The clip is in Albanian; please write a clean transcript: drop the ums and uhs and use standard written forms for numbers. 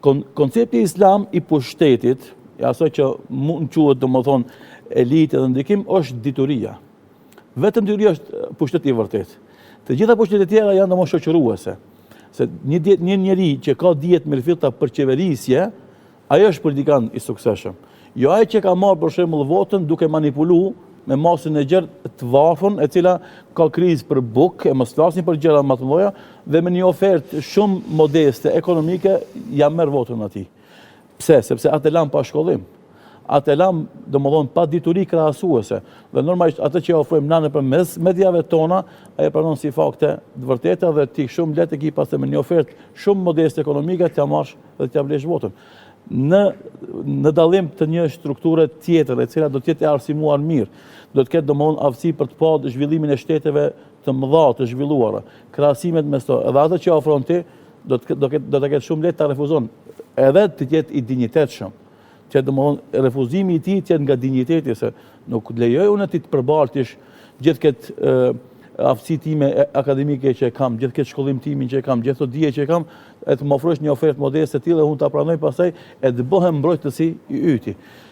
Koncepti islam i pushtetit, asoj që mund quhet domethënë elitë dhe ndikim, është dituria. Vetëm dituria është pushteti i vërtet. Të gjitha pushtetet tjera janë domosht shoqëruese. Se një njeri që ka dijet mirëfillta për qeverisje, ai është politikan i suksesshëm. Jo ai që ka marrë për shembull votën duke manipuluar me masën e gjerë të varfën, e cila ka krizë për bukë, e mos flasin për gjëra më të mëdha, dhe me një ofertë shumë modeste ekonomike ja merr votën atij. Pse? Sepse atë lan pa shkollim. Atë lan, domethënë, pa dituri krahasuese. Dhe normalisht atë që ofrojmë na nëpërmes mediave tona, ai pranon si fakte të vërteta dhe ti shumë lehtë ki pastaj me një ofertë shumë modeste ekonomike t'ia marrësh dhe t'ia blesh votën. Në dallim të një strukture tjetër, e cila do të jetë e arsimuar mirë, do të ketë domosdoshmë aftësi për të parë zhvillimin e shteteve të mëdha të zhvilluara, krahasimet mes to, edhe ato që ofron ti do të ketë shumë lehtë ta refuzon, edhe të jetë i dinjitetshëm. Që domosdoshmë refuzimi i tij të jetë nga dinjiteti, se nuk lejoj unë ti të përbaltish gjithë këtë aftësi time akademike që e kam, gjithë këtë shkollim timin që e kam, gjithë ato dije që e kam, e të më ofrosh një ofertë modeste të tillë dhe unë ta pranoj pastaj e të bëhem mbrojtësi i yti.